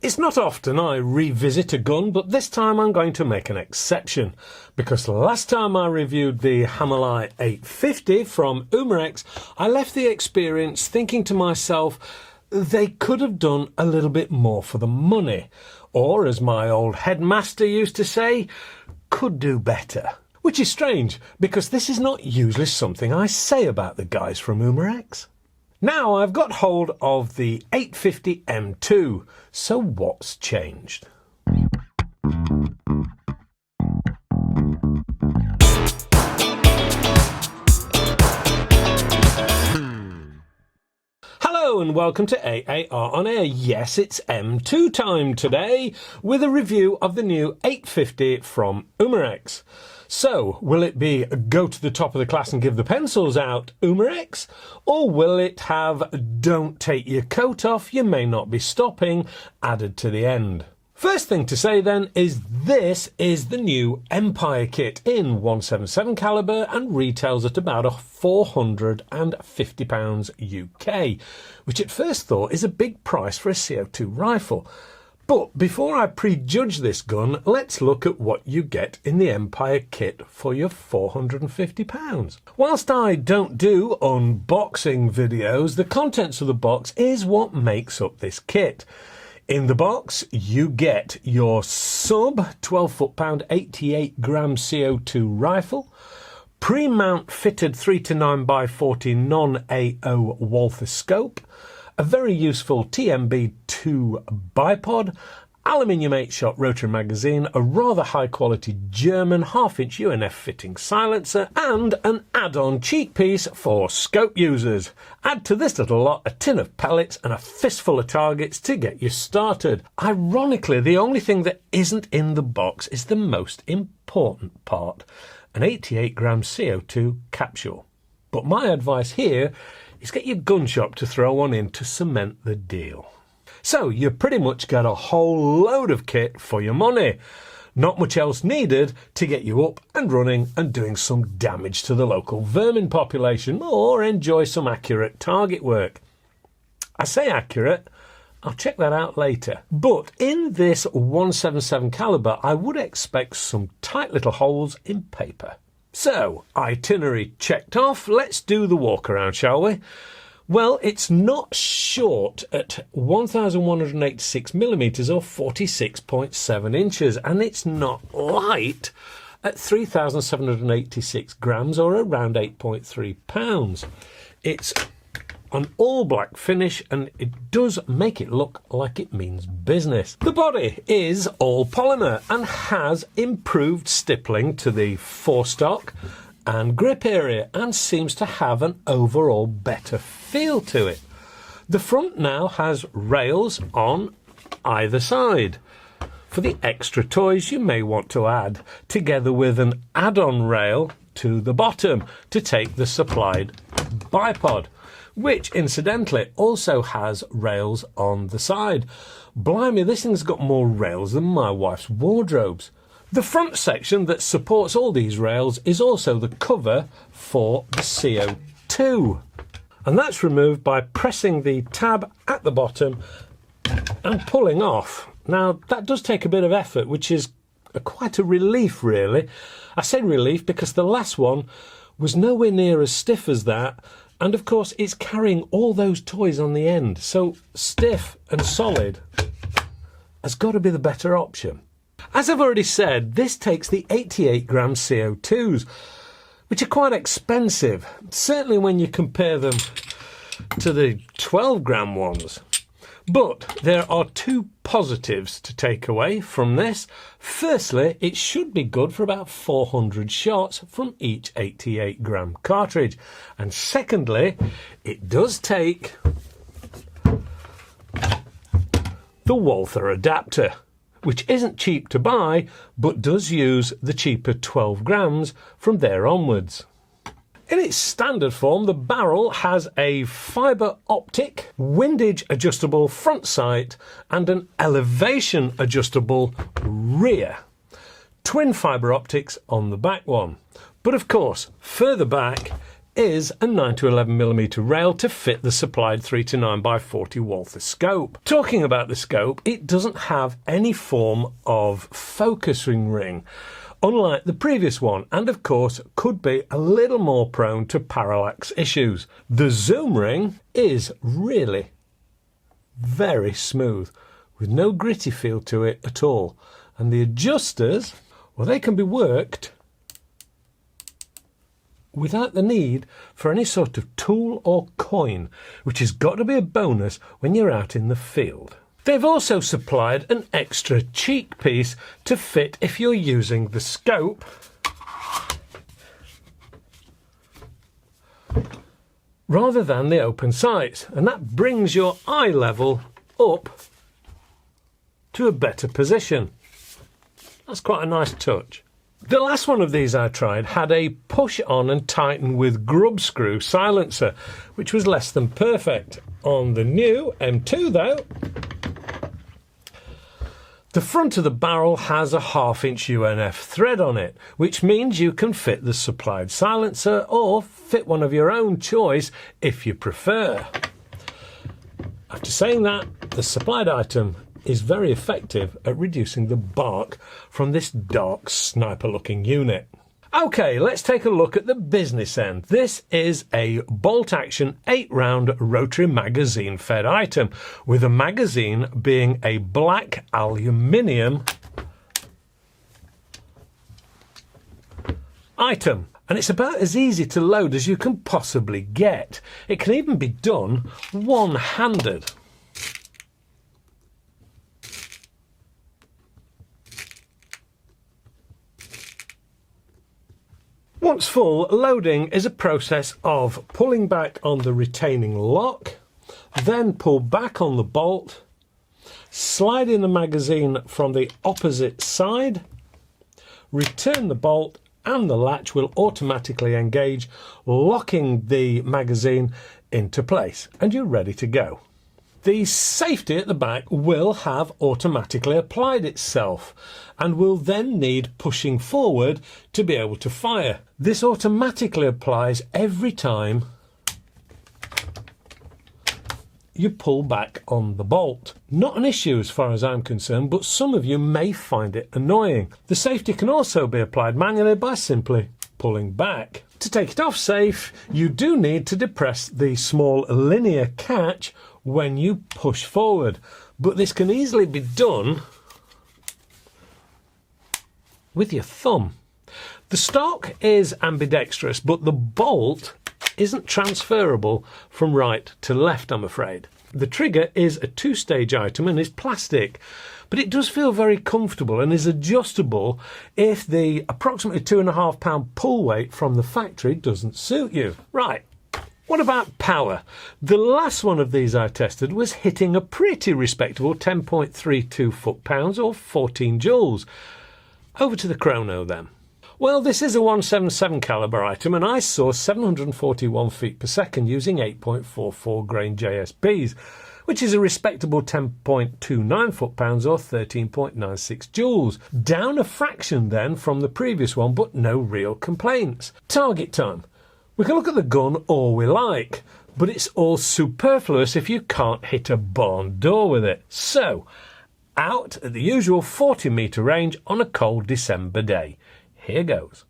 It's not often I revisit a gun, but this time I'm going to make an exception, because last time I reviewed the Hammerlight 850 from Umarex, I left the experience thinking to myself, they could have done a little bit more for the money, or as my old headmaster used to say, could do better. Which is strange, because this is not usually something I say about the guys from Umarex. Now I've got hold of the 850 M2, so what's changed? Hello and welcome to AAR on Air. Yes, it's M2 time today with a review of the new 850 from Umarex. So, will it be go to the top of the class and give the pencils out, Umarex? Or will it have don't take your coat off, you may not be stopping, added to the end? First thing to say then is this is the new Empire kit in 177 caliber and retails at about £450 UK, which at first thought is a big price for a CO2 rifle. But before I prejudge this gun, let's look at what you get in the Empire kit for your £450. Whilst I don't do unboxing videos, the contents of the box is what makes up this kit. In the box, you get your sub 12 foot-pound 88 gram CO2 rifle, pre-mount fitted 3-9x40 non-AO Walther scope, a very useful TMB2 bipod, aluminium 8-shot rotary magazine, a rather high-quality German half-inch UNF fitting silencer, and an add-on cheek piece for scope users. Add to this little lot a tin of pellets and a fistful of targets to get you started. Ironically, the only thing that isn't in the box is the most important part, an 88 gram CO2 capsule. But my advice here is get your gun shop to throw one in to cement the deal. So you pretty much get a whole load of kit for your money. Not much else needed to get you up and running and doing some damage to the local vermin population or enjoy some accurate target work. I say accurate, I'll check that out later. But in this 177 caliber, I would expect some tight little holes in paper. So, itinerary checked off, let's do the walk around, shall we? Well, it's not short at 1,186 millimetres or 46.7 inches, and it's not light at 3,786 grams or around 8.3 pounds. It's an all black finish and it does make it look like it means business. The body is all polymer and has improved stippling to the forestock and grip area and seems to have an overall better feel to it. The front now has rails on either side for the extra toys you may want to add, together with an add-on rail to the bottom to take the supplied bipod, which incidentally also has rails on the side. Blimey, this thing's got more rails than my wife's wardrobes. The front section that supports all these rails is also the cover for the CO2. And that's removed by pressing the tab at the bottom and pulling off. Now, that does take a bit of effort, which is quite a relief, really. I say relief because the last one was nowhere near as stiff as that. And of course, it's carrying all those toys on the end. So stiff and solid has got to be the better option. As I've already said, this takes the 88 gram CO2s, which are quite expensive, certainly when you compare them to the 12 gram ones. But there are two positives to take away from this. Firstly, it should be good for about 400 shots from each 88 gram cartridge. And secondly, it does take the Walther adapter, which isn't cheap to buy, but does use the cheaper 12 grams from there onwards. In its standard form, the barrel has a fibre optic, windage adjustable front sight and an elevation adjustable rear. Twin fibre optics on the back one. But of course, further back is a 9-to-11mm rail to fit the supplied 3-to-9x40 Walther scope. Talking about the scope, it doesn't have any form of focusing ring, unlike the previous one, and of course could be a little more prone to parallax issues. The zoom ring is really very smooth, with no gritty feel to it at all, and the adjusters, well, they can be worked without the need for any sort of tool or coin, which has got to be a bonus when you're out in the field. They've also supplied an extra cheek piece to fit if you're using the scope rather than the open sights, and that brings your eye level up to a better position. That's quite a nice touch. The last one of these I tried had a push on and tighten with grub screw silencer, which was less than perfect. On the new M2 though, the front of the barrel has a 1/2" UNF thread on it, which means you can fit the supplied silencer or fit one of your own choice if you prefer. After saying that, the supplied item is very effective at reducing the bark from this dark sniper looking unit. Okay, let's take a look at the business end. This is a bolt action 8-round rotary magazine fed item, with a magazine being a black aluminium item. And it's about as easy to load as you can possibly get. It can even be done one-handed. Once full, loading is a process of pulling back on the retaining lock, then pull back on the bolt, slide in the magazine from the opposite side, return the bolt, and the latch will automatically engage, locking the magazine into place, and you're ready to go. The safety at the back will have automatically applied itself and will then need pushing forward to be able to fire. This automatically applies every time you pull back on the bolt. Not an issue as far as I'm concerned, but some of you may find it annoying. The safety can also be applied manually by simply pulling back. To take it off safe, you do need to depress the small linear catch when you push forward, but this can easily be done with your thumb. The stock is ambidextrous, but the bolt isn't transferable from right to left, I'm afraid. The trigger is a 2-stage item and is plastic, but it does feel very comfortable and is adjustable if the approximately 2.5-pound pull weight from the factory doesn't suit you. Right. What about power? The last one of these I tested was hitting a pretty respectable 10.32 foot-pounds or 14 joules. Over to the chrono then. Well, this is a 177 caliber item, and I saw 741 feet per second using 8.44 grain JSPs, which is a respectable 10.29 foot-pounds or 13.96 joules. Down a fraction then from the previous one, but no real complaints. Target time. We can look at the gun all we like, but it's all superfluous if you can't hit a barn door with it. So, out at the usual 40-metre range on a cold December day. Here goes.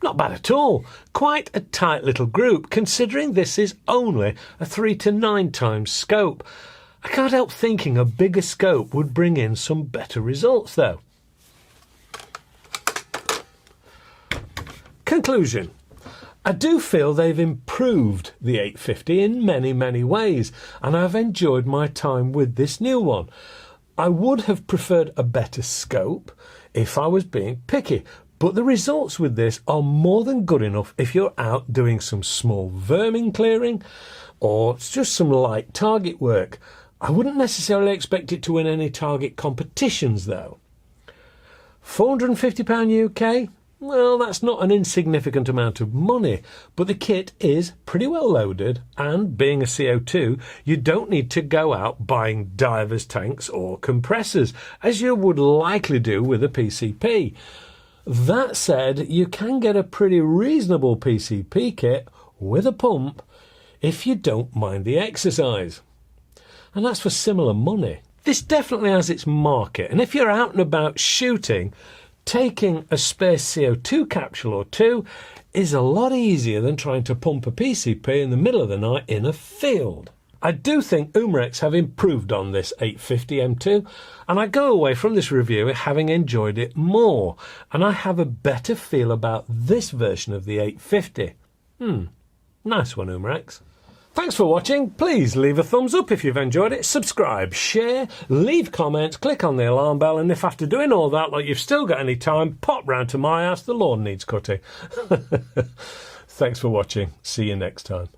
Not bad at all. Quite a tight little group, considering this is only a 3-to-9 times scope. I can't help thinking a bigger scope would bring in some better results though. Conclusion. I do feel they've improved the 850 in many ways, and I've enjoyed my time with this new one. I would have preferred a better scope if I was being picky, but the results with this are more than good enough if you're out doing some small vermin clearing or just some light target work. I wouldn't necessarily expect it to win any target competitions though. £450 UK? Well, that's not an insignificant amount of money, but the kit is pretty well loaded, and being a CO2, you don't need to go out buying divers tanks or compressors, as you would likely do with a PCP. That said, you can get a pretty reasonable PCP kit with a pump if you don't mind the exercise. And that's for similar money. This definitely has its market, and if you're out and about shooting, taking a spare CO2 capsule or two is a lot easier than trying to pump a PCP in the middle of the night in a field. I do think Umarex have improved on this 850 M2, and I go away from this review having enjoyed it more, and I have a better feel about this version of the 850. Nice one, Umarex. Thanks for watching. Please leave a thumbs up if you've enjoyed it, subscribe, share, leave comments, click on the alarm bell, and if after doing all that, like you've still got any time, pop round to my house, the lawn needs cutting. Thanks for watching. See you next time.